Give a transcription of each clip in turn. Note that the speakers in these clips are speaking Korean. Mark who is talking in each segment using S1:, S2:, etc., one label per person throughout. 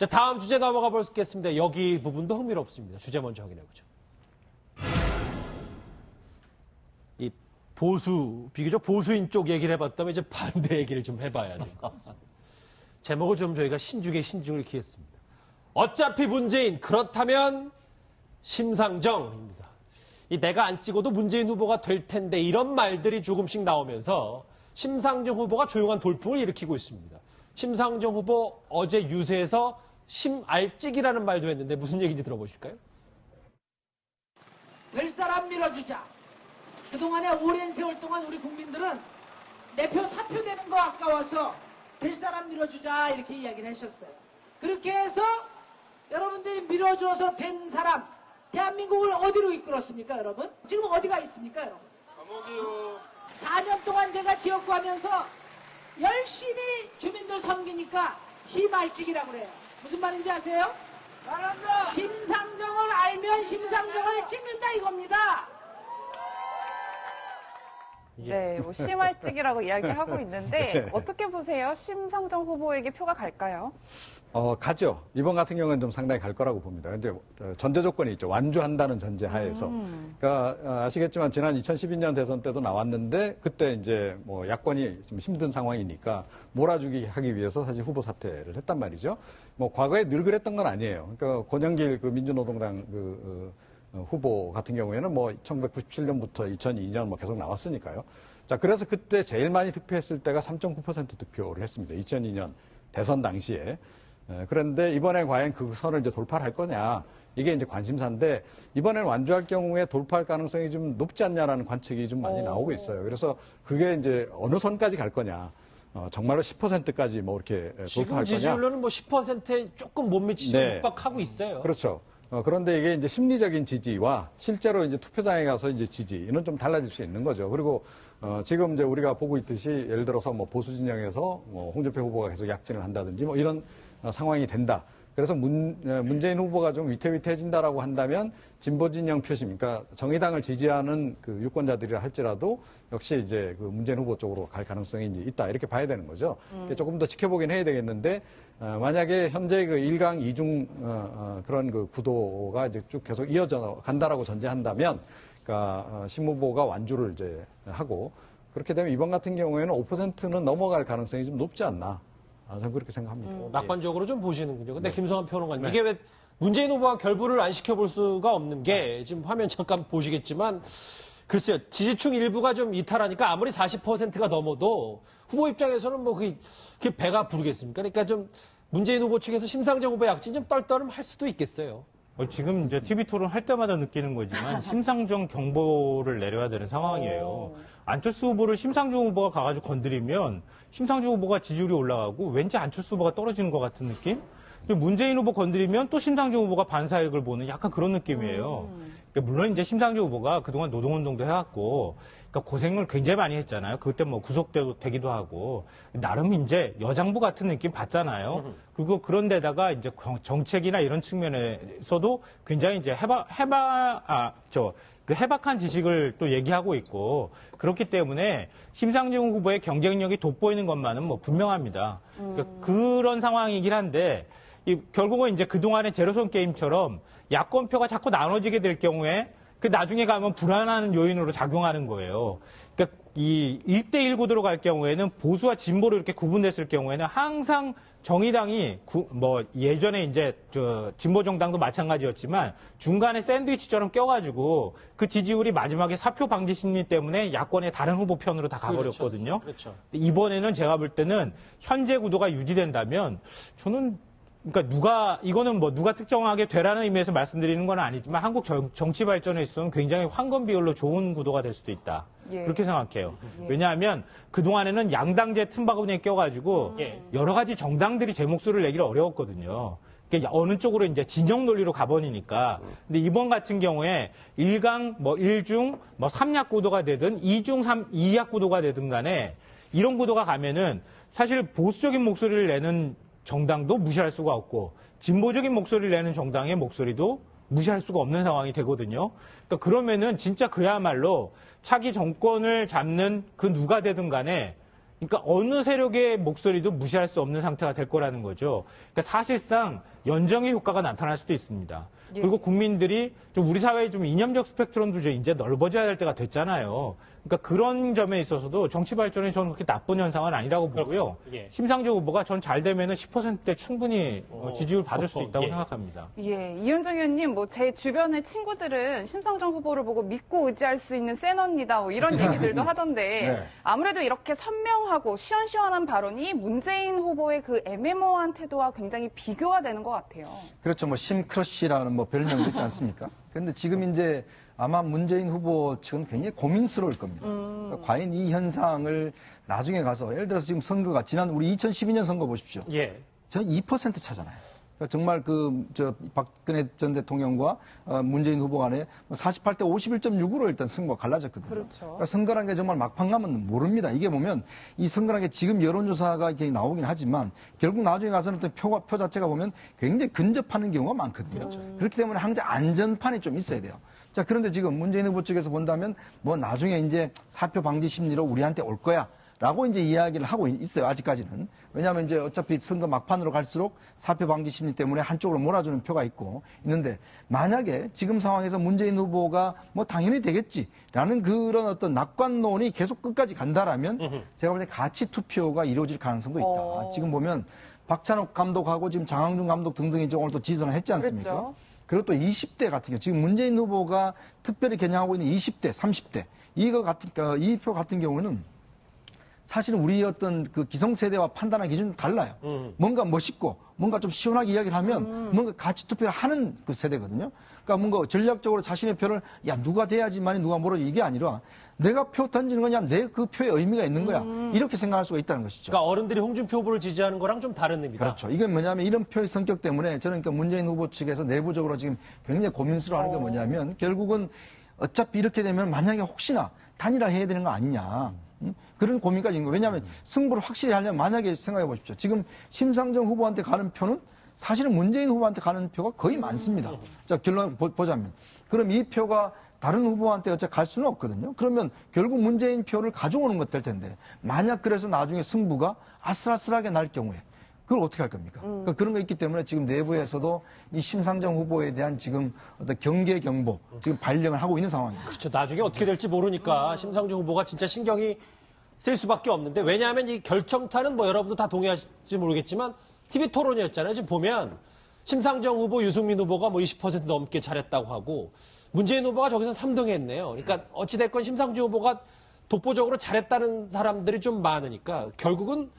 S1: 자, 다음 주제 넘어가 보겠습니다. 여기 부분도 흥미롭습니다. 주제 먼저 확인해보죠. 이 비교적 보수인 쪽 얘기를 해봤다면 이제 반대 얘기를 좀 해봐야 될 것 같습니다. 제목을 좀 저희가 신중에 신중을 기했습니다. 어차피 문재인, 그렇다면 심상정입니다. 내가 안 찍어도 문재인 후보가 될 텐데 이런 말들이 조금씩 나오면서 심상정 후보가 조용한 돌풍을 일으키고 있습니다. 심상정 후보 어제 유세에서 심알찍이라는 말도 했는데 무슨 얘기인지 들어보실까요?
S2: 될 사람 밀어주자. 그동안에 오랜 세월 동안 우리 국민들은 내 표 사표 되는 거 아까워서 될 사람 밀어주자 이렇게 이야기를 하셨어요. 그렇게 해서 여러분들이 밀어줘서 된 사람, 대한민국을 어디로 이끌었습니까, 여러분? 지금 어디가 있습니까, 여러분?
S3: 감옥이요.
S2: 4년 동안 제가 지역구 하면서 열심히 주민들 섬기니까 심알찍이라고 그래요. 무슨 말인지 아세요? 잘한다. 심상정을 알면 심상정을 찍는다 이겁니다.
S4: 네, 뭐 심알찍이라고 이야기하고 있는데 어떻게 보세요? 심상정 후보에게 표가 갈까요?
S5: 가죠. 이번 같은 경우는 좀 상당히 갈 거라고 봅니다. 근데 전제 조건이 있죠. 완주한다는 전제 하에서. 그러니까 아시겠지만 지난 2012년 대선 때도 나왔는데 그때 이제 뭐 야권이 좀 힘든 상황이니까 몰아주기 하기 위해서 사실 후보 사퇴를 했단 말이죠. 뭐 과거에 늘 그랬던 건 아니에요. 그러니까 권영길 그 민주노동당 후보 같은 경우에는 뭐 1997년부터 2002년 뭐 계속 나왔으니까요. 자, 그래서 그때 제일 많이 득표했을 때가 3.9% 득표를 했습니다. 2002년 대선 당시에. 그런데 이번에 과연 그 선을 이제 돌파를 할 거냐. 이게 이제 관심사인데 이번에는 완주할 경우에 돌파할 가능성이 좀 높지 않냐라는 관측이 좀 많이 나오고 있어요. 그래서 그게 이제 어느 선까지 갈 거냐. 정말로 10%까지 뭐 이렇게 돌파할 거냐.
S1: 지금 지지율로는 뭐 10%에 조금 못 미치고 육박하고 있어요.
S5: 그렇죠. 그런데 이게 이제 심리적인 지지와 실제로 이제 투표장에 가서 이제 지지는 좀 달라질 수 있는 거죠. 그리고 지금 이제 우리가 보고 있듯이 예를 들어서 뭐 보수 진영에서 뭐 홍준표 후보가 계속 약진을 한다든지 뭐 이런 상황이 된다. 그래서 문재인 후보가 좀 위태위태해진다라고 한다면 진보 진영 표심, 그러니까 정의당을 지지하는 그 유권자들이라 할지라도 역시 이제 그 문재인 후보 쪽으로 갈 가능성이 이제 있다 이렇게 봐야 되는 거죠. 조금 더 지켜보긴 해야 되겠는데 만약에 현재 그 1강 2중 그런 그 구도가 이제 쭉 계속 이어져 간다라고 전제한다면, 그러니까 심 후보가 완주를 이제 하고 그렇게 되면 이번 같은 경우에는 5%는 넘어갈 가능성이 좀 높지 않나. 저는 그렇게 생각합니다.
S1: 낙관적으로 좀 보시는군요. 근데 김성환 평론가님, 이게 왜 문재인 후보와 결부를 안 시켜볼 수가 없는 게 지금 화면 잠깐 보시겠지만 글쎄요. 지지층 일부가 좀 이탈하니까 아무리 40%가 넘어도 후보 입장에서는 뭐 그게 배가 부르겠습니까? 그러니까 좀 문재인 후보 측에서 심상정 후보 약진 좀 떨떠름할 수도 있겠어요.
S3: 지금 이제 TV 토론 할 때마다 느끼는 거지만 심상정 경보를 내려야 되는 상황이에요. 안철수 후보를 심상정 후보가 가가지고 건드리면 심상정 후보가 지지율이 올라가고 왠지 안철수 후보가 떨어지는 것 같은 느낌? 문재인 후보 건드리면 또 심상정 후보가 반사익을 보는 약간 그런 느낌이에요. 그러니까 물론 이제 심상정 후보가 그동안 노동운동도 해왔고, 그러니까 고생을 굉장히 많이 했잖아요. 그때 뭐 구속되기도 하고, 나름 이제 여장부 같은 느낌 받잖아요. 그리고 그런데다가 이제 정책이나 이런 측면에서도 굉장히 이제 해박한 지식을 또 얘기하고 있고, 그렇기 때문에 심상정 후보의 경쟁력이 돋보이는 것만은 뭐 분명합니다. 그러니까 그런 상황이긴 한데, 결국은 이제 그동안의 제로섬 게임처럼 야권표가 자꾸 나눠지게 될 경우에 그 나중에 가면 불안한 요인으로 작용하는 거예요. 그러니까 이 1대1 구도로 갈 경우에는 보수와 진보로 이렇게 구분됐을 경우에는 항상 정의당이 뭐 예전에 이제 진보 정당도 마찬가지였지만 중간에 샌드위치처럼 껴가지고 그 지지율이 마지막에 사표 방지 심리 때문에 야권의 다른 후보 편으로 다 가버렸거든요.
S1: 그렇죠.
S3: 이번에는 제가 볼 때는 현재 구도가 유지된다면 저는 그러니까 이거는 뭐 누가 특정하게 되라는 의미에서 말씀드리는 건 아니지만 한국 정치 발전에 있어서는 굉장히 황금 비율로 좋은 구도가 될 수도 있다. 그렇게 생각해요. 왜냐하면 그동안에는 양당제 틈바구니에 껴가지고 여러 가지 정당들이 제 목소리를 내기를 어려웠거든요. 그러니까 어느 쪽으로 이제 진영 논리로 가버리니까. 근데 이번 같은 경우에 1강, 뭐 1중, 뭐 3약 구도가 되든 2중, 2약 구도가 되든 간에 이런 구도가 가면은 사실 보수적인 목소리를 내는 정당도 무시할 수가 없고 진보적인 목소리를 내는 정당의 목소리도 무시할 수가 없는 상황이 되거든요. 그러니까 그러면은 진짜 그야말로 차기 정권을 잡는 그 누가 되든 간에 그러니까 어느 세력의 목소리도 무시할 수 없는 상태가 될 거라는 거죠. 그러니까 사실상 연정의 효과가 나타날 수도 있습니다.
S4: 예.
S3: 그리고 국민들이 좀 우리 사회의 좀 이념적 스펙트럼도 이제 넓어져야 될 때가 됐잖아요. 그러니까 그런 점에 있어서도 정치 발전이 저는 그렇게 나쁜 현상은 아니라고 보고요.
S1: 예.
S3: 심상정 후보가 전 잘 되면은 10%대 충분히 지지율 받을 수 있다고
S1: 예.
S3: 생각합니다.
S4: 예, 이현정 의원님, 뭐 제 주변의 친구들은 심상정 후보를 보고 믿고 의지할 수 있는 센 언니다, 뭐 이런 얘기들도 하던데
S5: 네.
S4: 아무래도 이렇게 선명하고 시원시원한 발언이 문재인 후보의 그 애매모호한 태도와 굉장히 비교가 되는 것 같아요.
S6: 그렇죠. 뭐 심크러쉬라는 뭐 별명도 있지 않습니까? 그런데 지금 이제 아마 문재인 후보 측은 굉장히 고민스러울 겁니다. 그러니까 과연 이 현상을 나중에 가서 예를 들어서 지금 선거가 지난 우리 2012년 선거 보십시오.
S1: 예.
S6: 저는 2% 차잖아요. 그러니까 정말 박근혜 전 대통령과 문재인 후보 간에 48대 51.6으로 일단 승부가 갈라졌거든요.
S4: 그렇죠.
S6: 그러니까 선거란 게 정말 막판 가면 모릅니다. 이게 보면 이 선거란 게 지금 여론조사가 이렇게 나오긴 하지만 결국 나중에 가서는 또 표 자체가 보면 굉장히 근접하는 경우가 많거든요. 그렇기 때문에 항상 안전판이 좀 있어야 돼요. 자, 그런데 지금 문재인 후보 측에서 본다면 뭐 나중에 이제 사표 방지 심리로 우리한테 올 거야. 라고 이제 이야기를 하고 있어요, 아직까지는. 왜냐하면 이제 어차피 선거 막판으로 갈수록 사표 방지 심리 때문에 한쪽으로 몰아주는 표가 있는데 만약에 지금 상황에서 문재인 후보가 뭐 당연히 되겠지라는 그런 어떤 낙관론이 계속 끝까지 간다라면 제가 볼 때 가치 투표가 이루어질 가능성도 있다. 지금 보면 박찬욱 감독하고 지금 장항준 감독 등등이 이제 오늘 또 지선을 했지 않습니까?
S4: 그렇죠.
S6: 그리고 또 20대 같은 경우, 지금 문재인 후보가 특별히 겨냥하고 있는 20대, 30대, 이 표 같은 경우는 사실은 우리 어떤 그 기성세대와 판단하는 기준이 달라요. 뭔가 멋있고, 뭔가 좀 시원하게 이야기를 하면 뭔가 가치 투표를 하는 그 세대거든요. 그러니까 뭔가 전략적으로 자신의 표를, 야, 누가 돼야지만이 누가 뭐라지 이게 아니라 내가 표 던지는 거냐, 내 그 표에 의미가 있는 거야. 이렇게 생각할 수가 있다는 것이죠.
S1: 그러니까 어른들이 홍준표 후보를 지지하는 거랑 좀 다른 의미다.
S6: 그렇죠. 이게 뭐냐면 이런 표의 성격 때문에 저는 그러니까 문재인 후보 측에서 내부적으로 지금 굉장히 고민스러워하는 게 뭐냐면 결국은 어차피 이렇게 되면 만약에 혹시나 단일화해야 되는 거 아니냐. 그런 고민까지 있는 거예요. 왜냐하면 승부를 확실히 하려면 만약에 생각해 보십시오. 지금 심상정 후보한테 가는 표는 사실은 문재인 후보한테 가는 표가 거의 많습니다. 자, 결론 보자면. 그럼 이 표가 다른 후보한테 어차피 갈 수는 없거든요. 그러면 결국 문재인 표를 가져오는 것 될 텐데 만약 그래서 나중에 승부가 아슬아슬하게 날 경우에 그걸 어떻게 할 겁니까? 그러니까 그런 거 있기 때문에 지금 내부에서도 이 심상정 후보에 대한 지금 어떤 경계 경보 지금 발령을 하고 있는 상황입니다.
S1: 그렇죠. 나중에 어떻게 될지 모르니까 심상정 후보가 진짜 신경이 쓸 수밖에 없는데 왜냐하면 이 결정타는 뭐 여러분도 다 동의하실지 모르겠지만 TV 토론이었잖아요. 지금 보면 심상정 후보, 유승민 후보가 뭐 20% 넘게 잘했다고 하고 문재인 후보가 저기서 3등 했네요. 그러니까 어찌됐건 심상정 후보가 독보적으로 잘했다는 사람들이 좀 많으니까 결국은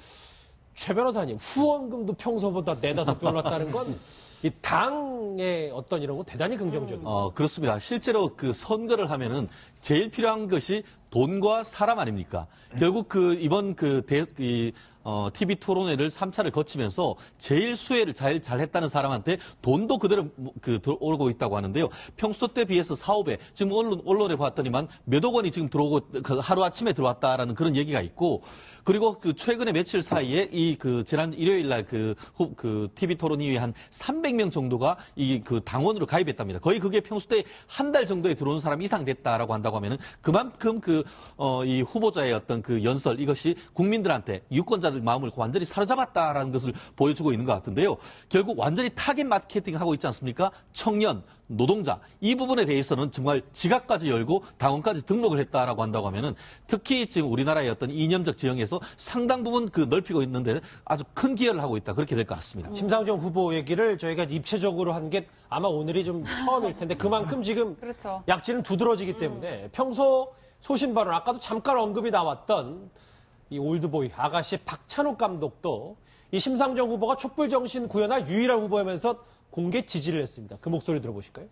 S1: 최 변호사님 후원금도 평소보다 4-5배 올랐다는 건 이 당의 어떤 이런 거 대단히 긍정적이에요.
S7: 그렇습니다. 실제로 그 선거를 하면은 제일 필요한 것이 돈과 사람 아닙니까? 결국 이번 TV 토론회를 3차를 거치면서 제일 수혜를 잘했다는 사람한테 돈도 그대로 들어오고 있다고 하는데요. 평소 때 비해서 4-5배. 지금 언론에 봤더니만 몇억 원이 지금 들어오고 하루아침에 들어왔다라는 그런 얘기가 있고 그리고 최근에 며칠 사이에 지난 일요일 날 TV 토론 이후에 한 300명 정도가 당원으로 가입했답니다. 거의 그게 평소 때 한 달 정도에 들어온 사람 이상 됐다라고 한다고 하면은 그만큼 이 후보자의 어떤 연설 이것이 국민들한테 유권자들 마음을 완전히 사로잡았다라는 것을 보여주고 있는 것 같은데요. 결국 완전히 타겟 마케팅 하고 있지 않습니까? 청년, 노동자 이 부분에 대해서는 정말 지갑까지 열고 당원까지 등록을 했다라고 한다고 하면은 특히 지금 우리나라의 어떤 이념적 지형에서 상당 부분 넓히고 있는데 아주 큰 기여를 하고 있다 그렇게 될 것 같습니다.
S1: 심상정 후보 얘기를 저희가 입체적으로 한 게 아마 오늘이 좀 처음일 텐데 그만큼 지금
S4: 그렇죠.
S1: 약진은 두드러지기 때문에 평소 소신 발언 아까도 잠깐 언급이 나왔던 이 올드보이 아가씨 박찬욱 감독도 이 심상정 후보가 촛불 정신 구현할 유일한 후보이면서 공개 지지를 했습니다. 그 목소리 들어보실까요?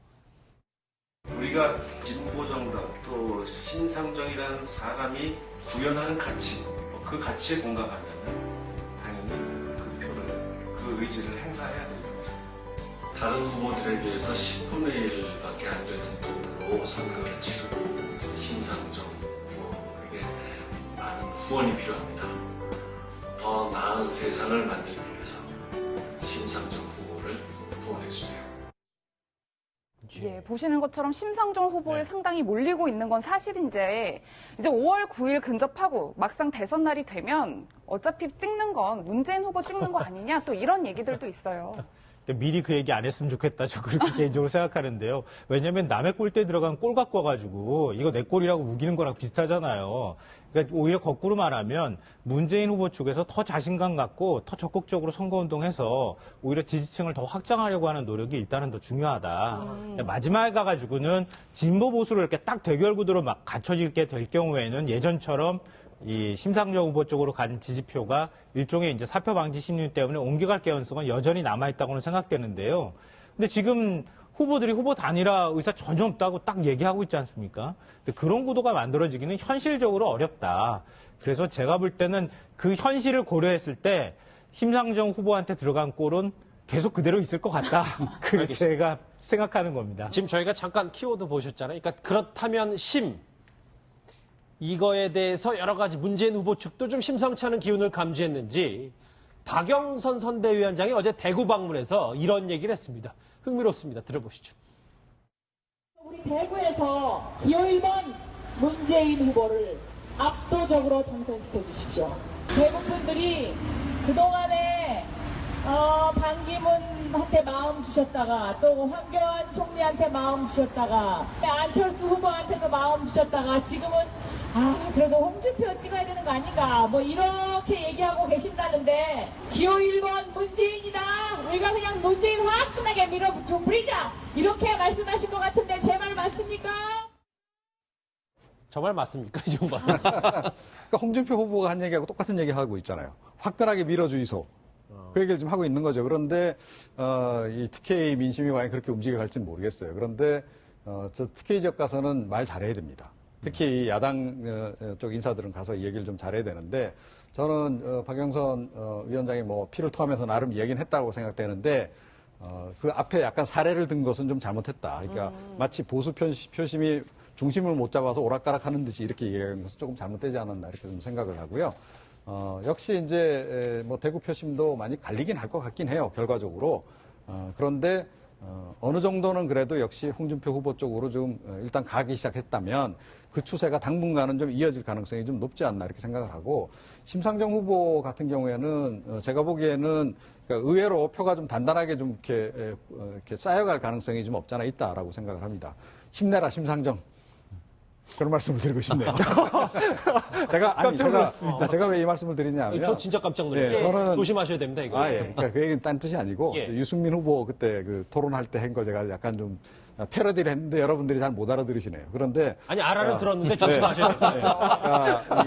S8: 우리가 진보정당 또 심상정이라는 사람이 구현하는 가치, 그 가치에 공감한다면 당연히 그 표를, 그 의지를 행사해야 됩니다. 다른 후보들에 비해서 10분의 1밖에 안 되는 돈으로 선거를 치르고 심상정 후보에게 많은 후원이 필요합니다. 더 나은 세상을 만들기 위해서 심상정 후보를 후원해 주세요.
S4: 예, 보시는 것처럼 심상정 후보에
S1: 네.
S4: 상당히 몰리고 있는 건 사실인데 이제 5월 9일 근접하고 막상 대선 날이 되면 어차피 찍는 건 문재인 후보 찍는 거 아니냐 또 이런 얘기들도 있어요.
S3: 미리 그 얘기 안 했으면 좋겠다. 저 그렇게 개인적으로 생각하는데요. 왜냐하면 남의 골대에 들어간 골 갖고 와가지고 이거 내 골이라고 우기는 거랑 비슷하잖아요. 그러니까 오히려 거꾸로 말하면 문재인 후보 쪽에서 더 자신감 갖고 더 적극적으로 선거운동해서 오히려 지지층을 더 확장하려고 하는 노력이 일단은 더 중요하다. 마지막에 가가지고는 진보 보수로 이렇게 딱 대결 구도로 막 갖춰지게 될 경우에는 예전처럼 이 심상정 후보 쪽으로 간 지지표가 일종의 이제 사표 방지 심리 때문에 옮겨갈 가능성은 여전히 남아있다고는 생각되는데요. 근데 지금 후보들이 후보 단일화 의사 전혀 없다고 딱 얘기하고 있지 않습니까? 근데 그런 구도가 만들어지기는 현실적으로 어렵다. 그래서 제가 볼 때는 그 현실을 고려했을 때 심상정 후보한테 들어간 골은 계속 그대로 있을 것 같다. 그게 제가 생각하는 겁니다.
S1: 지금 저희가 잠깐 키워드 보셨잖아요. 그러니까 그렇다면 이거에 대해서 여러 가지 문재인 후보 측도 좀 심상치 않은 기운을 감지했는지 박영선 선대위원장이 어제 대구 방문해서 이런 얘기를 했습니다. 흥미롭습니다. 들어보시죠.
S9: 우리 대구에서 기호 1번 문재인 후보를 압도적으로 당선시켜 주십시오. 대구 분들이 그동안에 반기문한테 마음 주셨다가 또 황교안 총리한테 마음 주셨다가 안철수 후보한테도 마음 주셨다가 지금은 그래도 홍준표 찍어야 되는 거 아닌가 뭐 이렇게 얘기하고 계신다는데 기호 1번 문재인이다. 우리가 그냥 문재인 화끈하게 밀어붙여버리자 이렇게 말씀하실 것 같은데 제 말 맞습니까?
S1: 정말 맞습니까? 이 정도.
S5: 그러니까 홍준표 후보가 한 얘기하고 똑같은 얘기 하고 있잖아요. 화끈하게 밀어주이소. 그 얘기를 지금 하고 있는 거죠. 그런데 이 TK 민심이 과연 그렇게 움직여갈지는 모르겠어요. 그런데 저 TK 지역 가서는 말 잘해야 됩니다. 특히 야당 쪽 인사들은 가서 이 얘기를 좀 잘해야 되는데 저는 박영선 위원장이 뭐 피를 토하면서 나름 얘기는 했다고 생각되는데 그 앞에 약간 사례를 든 것은 좀 잘못했다. 그러니까 마치 보수 표심이 중심을 못 잡아서 오락가락하는 듯이 이렇게 얘기하는 것은 조금 잘못되지 않았나 이렇게 좀 생각을 하고요. 역시 이제 뭐 대구 표심도 많이 갈리긴 할 것 같긴 해요. 결과적으로. 그런데 어느 정도는 그래도 역시 홍준표 후보 쪽으로 좀 일단 가기 시작했다면 그 추세가 당분간은 좀 이어질 가능성이 좀 높지 않나 이렇게 생각을 하고 심상정 후보 같은 경우에는 제가 보기에는 그러니까 의외로 표가 좀 단단하게 좀 이렇게 쌓여갈 가능성이 좀 없잖아 있다라고 생각을 합니다. 힘내라 심상정. 그런 말씀을 드리고 싶네요. 제가 왜 이 말씀을 드리냐면.
S1: 저 진짜 깜짝 놀랐어요.
S5: 저는
S1: 조심하셔야 됩니다, 이거.
S5: 그러니까 그 얘기는 딴 뜻이 아니고, 유승민 후보 그때 그 토론할 때 한 거 제가 약간 좀 패러디를 했는데 여러분들이 잘 못 알아들으시네요. 그런데.
S1: 아니, 알아는 들었는데 조심하셔야 됩니다.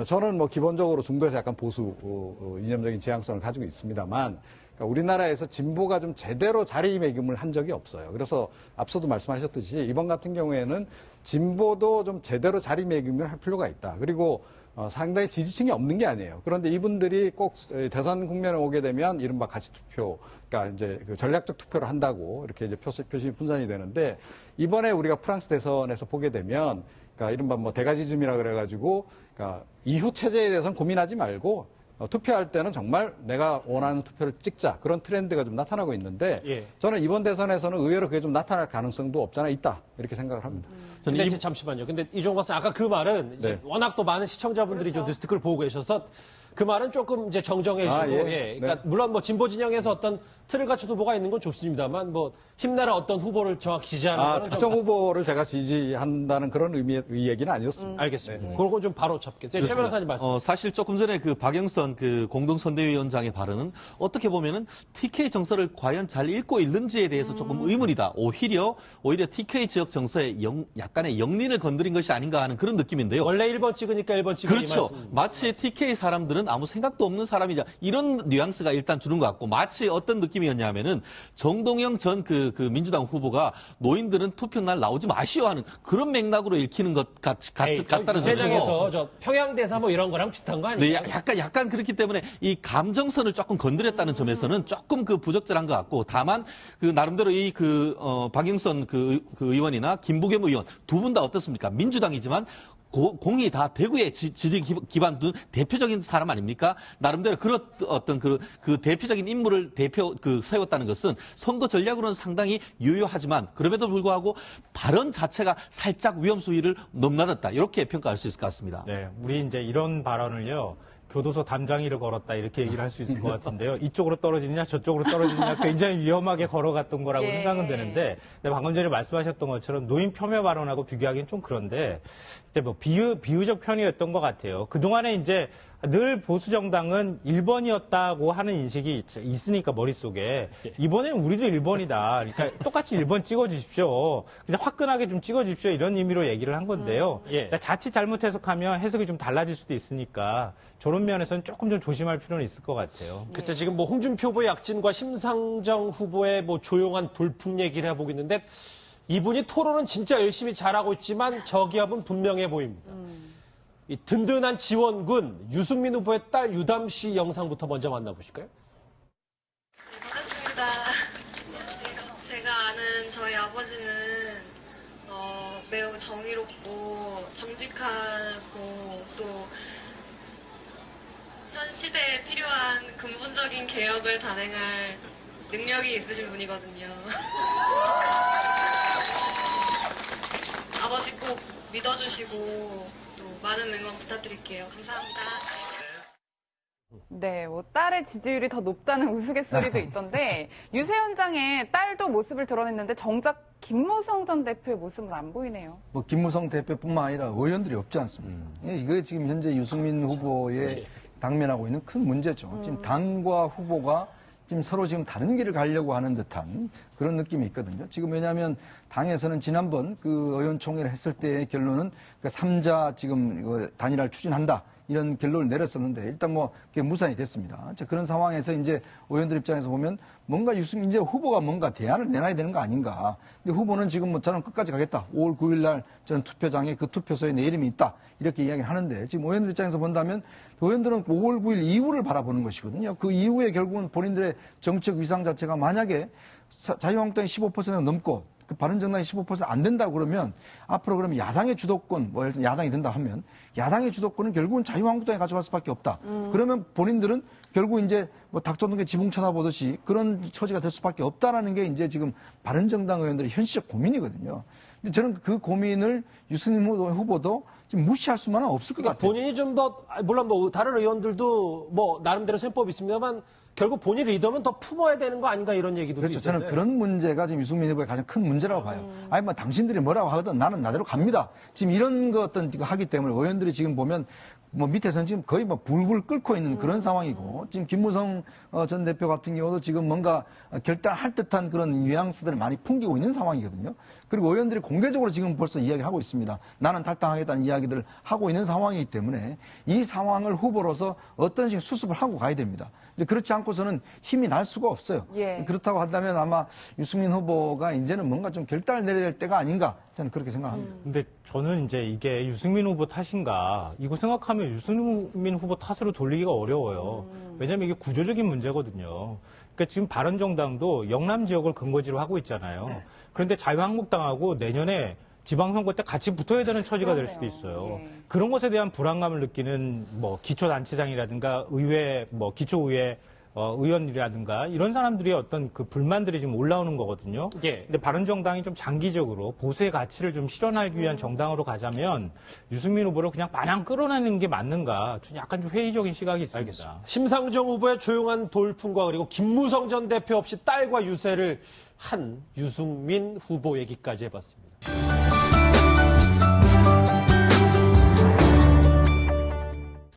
S5: 저는 뭐 기본적으로 중도에서 약간 보수 이념적인 지향성을 가지고 있습니다만, 그러니까 우리나라에서 진보가 좀 제대로 자리매김을 한 적이 없어요. 그래서 앞서도 말씀하셨듯이 이번 같은 경우에는 진보도 좀 제대로 자리매김을 할 필요가 있다. 그리고 상당히 지지층이 없는 게 아니에요. 그런데 이분들이 꼭 대선 국면에 오게 되면 이른바 가치 투표, 그러니까 이제 그 전략적 투표를 한다고 이렇게 이제 표심이 분산이 되는데 이번에 우리가 프랑스 대선에서 보게 되면 그러니까 이른바 뭐 대가지즘이라 그래가지고 그러니까 이후 체제에 대해서는 고민하지 말고 투표할 때는 정말 내가 원하는 투표를 찍자 그런 트렌드가 좀 나타나고 있는데 저는 이번 대선에서는 의외로 그게 좀 나타날 가능성도 없잖아 있다 이렇게 생각을 합니다.
S1: 근데 이제 잠시만요. 근데 이종관 씨 아까 그 말은 이제 워낙 또 많은 시청자분들이 좀 뉴스티크를 보고 계셔서 그 말은 조금 이제 정정해 주시고 그러니까 물론 뭐 진보 진영에서 어떤 틀을 갖춘 후보가 있는 건 좋습니다만 뭐 힘내라 어떤 후보를 정확히 지지하는 거는
S5: 특정 후보를 제가 지지한다는 그런 의미의 얘기는 아니었습니다.
S1: 알겠습니다. 그걸 좀 바로 잡겠어요. 최 변호사님 말씀.
S7: 사실 조금 전에 그 박영선 그 공동선대위원장의 발언은 어떻게 보면은 TK 정서를 과연 잘 읽고 있는지에 대해서 조금 의문이다. 오히려 TK 지역 정서에 약간의 영린을 건드린 것이 아닌가 하는 그런 느낌인데요.
S1: 원래 1번 찍으니까 1번 찍으니
S7: 그렇죠. 마치 TK 사람들은 아무 생각도 없는 사람이다. 이런 뉘앙스가 일단 주는 것 같고 마치 어떤 느낌이었냐면은 정동영 전 그 민주당 후보가 노인들은 투표 날 나오지 마시오 하는 그런 맥락으로 읽히는 것 같다는
S1: 세상에서 저 평양대사 뭐 이런 거랑 비슷한 거 아니에요?
S7: 네, 약간 그렇기 때문에 이 감정선을 조금 건드렸다는 점에서는 조금 그 부적절한 것 같고 다만 그 나름대로 이 박영선 그 의원이나 김부겸 의원 두 분 다 어떻습니까? 민주당이지만 공이 다 대구에 지지 기반 둔 대표적인 사람 아닙니까? 나름대로 그런 어떤 그 대표적인 인물을 세웠다는 것은 선거 전략으로는 상당히 유효하지만 그럼에도 불구하고 발언 자체가 살짝 위험 수위를 넘나졌다. 이렇게 평가할 수 있을 것 같습니다.
S3: 네, 우리 이제 이런 발언을요. 교도소 담장이를 걸었다 이렇게 얘기를 할 수 있을 것 같은데요. 이쪽으로 떨어지느냐 저쪽으로 떨어지느냐 굉장히 위험하게 걸어갔던 거라고
S4: 예.
S3: 생각은 되는데 방금 전에 말씀하셨던 것처럼 노인 폄훼 발언하고 비교하기는 좀 그런데 그때 뭐 비유적 편이었던 것 같아요. 그동안에 이제 늘 보수 정당은 1번이었다고 하는 인식이 있으니까 머릿속에 이번엔 우리도 1번이다. 그러니까 똑같이 1번 찍어주십시오. 그냥 화끈하게 좀 찍어주십시오. 이런 의미로 얘기를 한 건데요. 그러니까 자칫 잘못 해석하면 해석이 좀 달라질 수도 있으니까 저런 면에서는 조금 좀 조심할 필요는 있을 것 같아요.
S1: 글쎄 지금 뭐 홍준표 후보의 약진과 심상정 후보의 뭐 조용한 돌풍 얘기를 해보고 있는데 이분이 토론은 진짜 열심히 잘하고 있지만 저기압은 분명해 보입니다. 이 든든한 지원군 유승민 후보의 딸 유담 씨 영상부터 먼저 만나보실까요?
S10: 네, 반갑습니다. 제가 아는 저희 아버지는 매우 정의롭고 정직하고 또 현 시대에 필요한 근본적인 개혁을 단행할 능력이 있으신 분이거든요. 아버지 꼭 믿어주시고 또 많은 응원 부탁드릴게요. 감사합니다.
S4: 네, 뭐 딸의 지지율이 더 높다는 우스갯소리도 있던데 유세현 장의 딸도 모습을 드러냈는데 정작 김무성 전 대표의 모습은 안 보이네요.
S6: 뭐 김무성 대표뿐만 아니라 의원들이 없지 않습니까? 이게 지금 현재 유승민 후보의 당면하고 있는 큰 문제죠. 지금 당과 후보가 지금 서로 지금 다른 길을 가려고 하는 듯한 그런 느낌이 있거든요. 지금 왜냐하면 당에서는 지난번 그 의원총회를 했을 때의 결론은 그 3자 지금 단일화를 추진한다. 이런 결론을 내렸었는데 일단 뭐 그게 무산이 됐습니다. 그런 상황에서 이제 의원들 입장에서 보면 뭔가 이제 후보가 뭔가 대안을 내놔야 되는 거 아닌가. 근데 후보는 지금 뭐 저는 끝까지 가겠다. 5월 9일 날 저는 투표장에 그 투표소에 내 이름이 있다. 이렇게 이야기를 하는데 지금 의원들 입장에서 본다면 의원들은 5월 9일 이후를 바라보는 것이거든요. 그 이후에 결국은 본인들의 정책 위상 자체가 만약에 자유한국당이 15% 넘고 그 바른정당이 15%안 된다고 그러면 앞으로 그러면 야당의 주도권, 뭐 야당이 된다 하면 야당의 주도권은 결국은 자유한국당이 가져갈 수밖에 없다. 그러면 본인들은 결국 이제 뭐 닭쫓는 지붕 쳐다보듯이 그런 처지가 될 수밖에 없다라는 게 이제 지금 바른정당 의원들의 현실적 고민이거든요. 근데 저는 그 고민을 유승민 후보도 지금 무시할 수만은 없을 것
S1: 그러니까
S6: 같아요.
S1: 본인이 좀 더 물론 뭐 다른 의원들도 뭐 나름대로 셈법이 있습니다만 결국 본인 리더면 더 품어야 되는 거 아닌가 이런 얘기도
S6: 그렇죠.
S1: 있던데.
S6: 저는 그런 문제가 지금 유승민 후보의 가장 큰 문제라고 봐요. 아니 뭐 당신들이 뭐라고 하거든 나는 나대로 갑니다. 지금 이런 거 어떤 하기 때문에 의원들이 지금 보면 뭐 밑에서는 지금 거의 뭐 불불 끓고 있는 그런 상황이고 지금 김무성 전 대표 같은 경우도 지금 뭔가 결단할 듯한 그런 뉘앙스들을 많이 풍기고 있는 상황이거든요. 그리고 의원들이 공개적으로 지금 벌써 이야기하고 있습니다. 나는 탈당하겠다는 이야기들을 하고 있는 상황이기 때문에 이 상황을 후보로서 어떤 식의 수습을 하고 가야 됩니다. 그렇지 않고서는 힘이 날 수가 없어요.
S4: 예.
S6: 그렇다고 한다면 아마 유승민 후보가 이제는 뭔가 좀 결단을 내려야 될 때가 아닌가 저는 그렇게 생각합니다.
S3: 근데 저는 이제 이게 유승민 후보 탓인가 이거 생각하면 유승민 후보 탓으로 돌리기가 어려워요. 왜냐하면 이게 구조적인 문제거든요. 그러니까 지금 바른정당도 영남 지역을 근거지로 하고 있잖아요. 그런데 자유한국당하고 내년에 지방선거 때 같이 붙어야 되는 처지가 될 수도 있어요.
S4: 예.
S3: 그런 것에 대한 불안감을 느끼는 뭐 기초단체장이라든가 의회, 뭐 기초의회 의원이라든가 이런 사람들이 어떤 그 불만들이 지금 올라오는 거거든요.
S1: 예.
S3: 근데 바른정당이 좀 장기적으로 보수의 가치를 좀 실현하기 위한 정당으로 가자면 유승민 후보를 그냥 마냥 끌어내는 게 맞는가? 좀 약간 좀 회의적인 시각이 있습니다.
S1: 알겠습니다. 심상정 후보의 조용한 돌풍과 그리고 김무성 전 대표 없이 딸과 유세를 한 유승민 후보 얘기까지 해봤습니다.